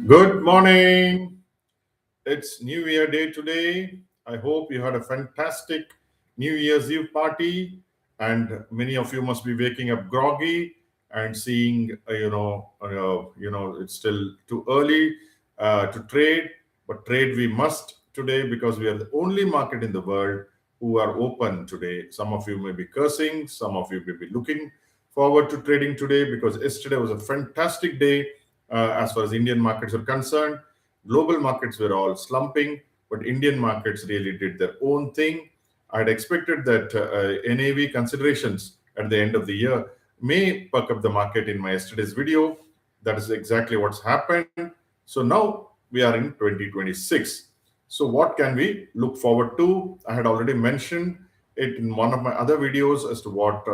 Good morning. It's New Year Day today. I hope you had a fantastic New Year's Eve party, and many of you must be waking up groggy and seeing, it's still too early to trade, but trade we must today because we are the only market in the world who are open today. Some of you may be cursing, some of you may be looking forward to trading today because yesterday was a fantastic day as far as Indian markets are concerned. Global markets were all slumping, but Indian markets really did their own thing. I'd expected that NAV considerations at the end of the year may perk up the market in my yesterday's video. That is exactly what's happened. So now we are in 2026. So what can we look forward to? I had already mentioned it in one of my other videos as to what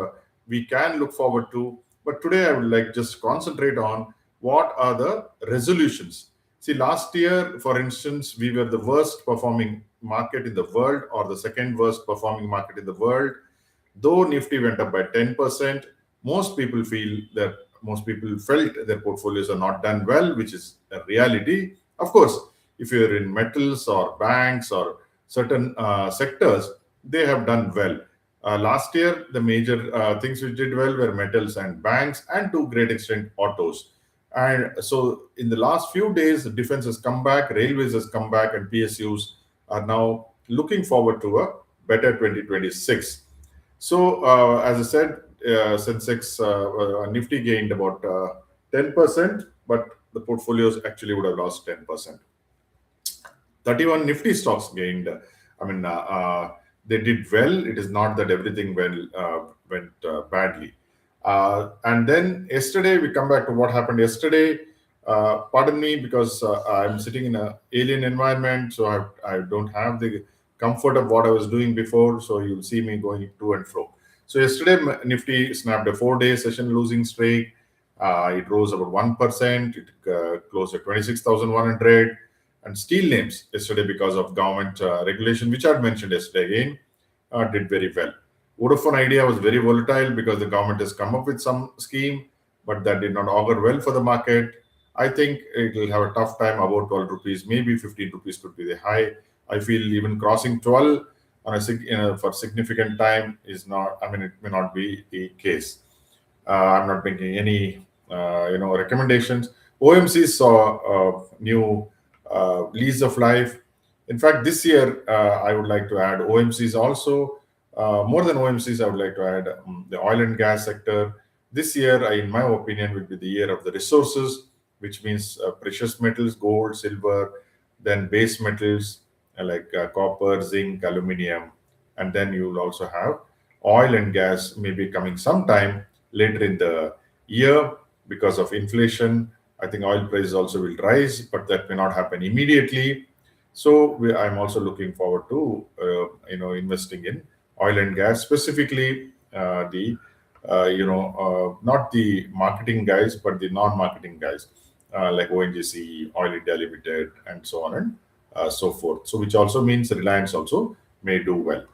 we can look forward to. But today I would like just concentrate on what are the resolutions. See, last year, for instance, we were the worst performing market in the world or the second worst performing market in the world. Though Nifty went up by 10%, most people felt their portfolios are not done well, which is a reality. Of course, if you're in metals or banks or certain sectors, they have done well. Last year, the major things which did well were metals and banks, and to a great extent, autos. And so, in the last few days, the defense has come back, railways has come back, and PSUs are now looking forward to a better 2026. So, as I said, Sensex Nifty gained about 10%, but the portfolios actually would have lost 10%. 31 Nifty stocks gained. They did well. It is not that everything went badly. And then yesterday, we come back to what happened yesterday. Pardon me, because I'm sitting in an alien environment, so I don't have the comfort of what I was doing before. So you'll see me going to and fro. So yesterday, Nifty snapped a 4-day session losing streak. It rose about 1%. It closed at 26,100. And steel names yesterday, because of government regulation, which I mentioned yesterday again, did very well. Vodafone Idea was very volatile because the government has come up with some scheme, but that did not augur well for the market. I think it will have a tough time about 12 rupees, maybe 15 rupees could be the high. I feel even crossing 12 on for significant time is not, it may not be the case. I'm not making any, recommendations. OMC saw a new lease of life. In fact, this year, I would like to add OMCs also. More than OMCs, I would like to add the oil and gas sector. This year, in my opinion, will be the year of the resources, which means precious metals, gold, silver, then base metals like copper, zinc, aluminium, and then you will also have oil and gas maybe coming sometime later in the year because of inflation. I think oil prices also will rise, but that may not happen immediately. So I'm also looking forward to investing in oil and gas, specifically the not the marketing guys, but the non-marketing guys like ONGC, Oil India Limited, and so on and so forth. So which also means Reliance also may do well.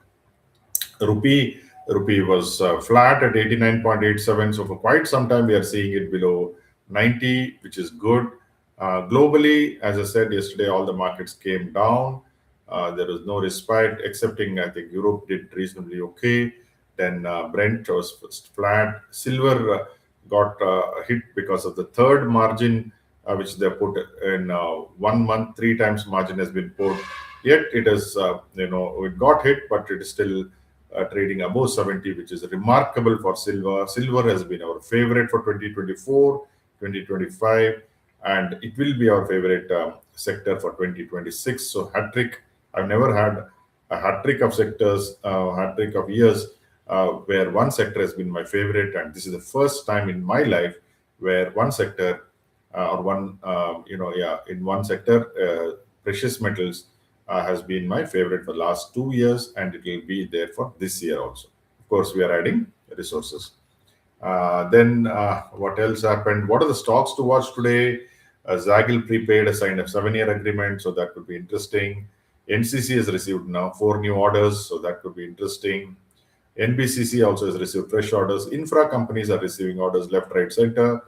Rupee was flat at 89.87. So for quite some time we are seeing it below 90, which is good. Globally, as I said yesterday, all the markets came down. There was no respite, excepting I think Europe did reasonably okay. Then Brent was flat. Silver got hit because of the third margin, which they put in 1 month. 3 times margin has been put. Yet it is, it got hit, but it is still trading above 70, which is remarkable for silver. Silver has been our favorite for 2024, 2025, and it will be our favorite sector for 2026. So hat trick. I've never had a hat trick of sectors, hat trick of years where one sector has been my favorite, and this is the first time in my life where one sector or one in one sector precious metals has been my favorite for the last 2 years, and it will be there for this year also. Of course, we are adding resources. Then what else happened? What are the stocks to watch today? Zaggle Prepaid has signed a 7-year agreement, so that could be interesting. NCC has received now 4 new orders, so that could be interesting. NBCC also has received fresh orders. Infra companies are receiving orders left, right, center.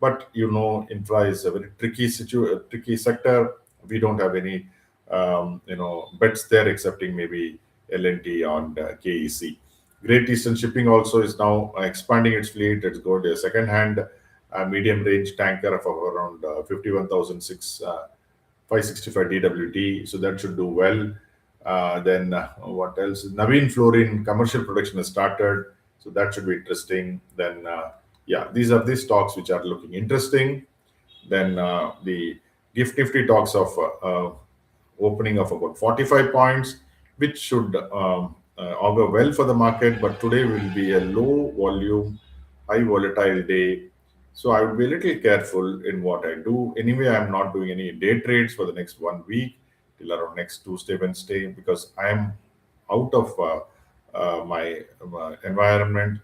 But infra is a very tricky sector. We don't have any bets there, excepting maybe L&T and KEC. Great Eastern Shipping also is now expanding its fleet. It's got a second-hand medium range tanker of around 565 DWT, so that should do well. Then what else? Navin Fluorine commercial production has started, so that should be interesting. Then yeah, these are the stocks which are looking interesting. Then the Gift Nifty talks of opening of about 45 points, which should augur well for the market. But today will be a low volume, high volatile day. So I would be a little careful in what I do. Anyway, I'm not doing any day trades for the next 1 week till around next Tuesday, Wednesday, because I am out of my environment,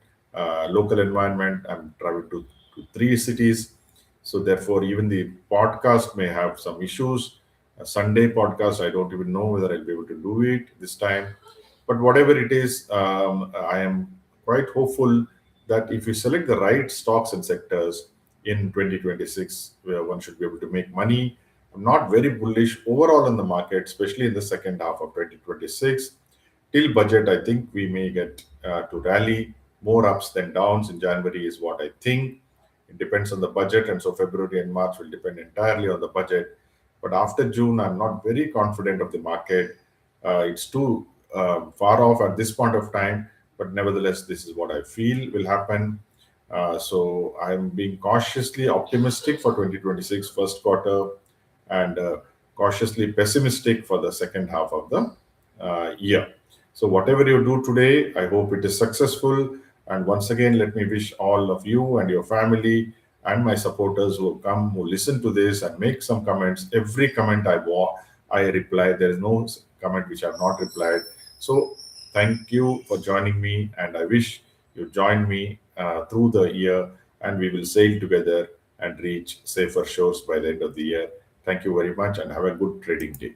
local environment. I'm traveling to 3 cities. So therefore, even the podcast may have some issues. A Sunday podcast, I don't even know whether I'll be able to do it this time. But whatever it is, I am quite hopeful that if you select the right stocks and sectors in 2026, where one should be able to make money. I'm not very bullish overall in the market, especially in the second half of 2026. Till budget, I think we may get to rally. More ups than downs in January is what I think. It depends on the budget, and so February and March will depend entirely on the budget. But after June, I'm not very confident of the market. It's too far off at this point of time, but nevertheless, this is what I feel will happen. So I'm being cautiously optimistic for 2026 first quarter, and cautiously pessimistic for the second half of the year. So whatever you do today, I hope it is successful. And once again, let me wish all of you and your family and my supporters who have come, who listen to this and make some comments. Every comment I reply. There is no comment which I have not replied. So thank you for joining me, and I wish you join me through the year, and we will sail together and reach safer shores by the end of the year. Thank you very much, and have a good trading day.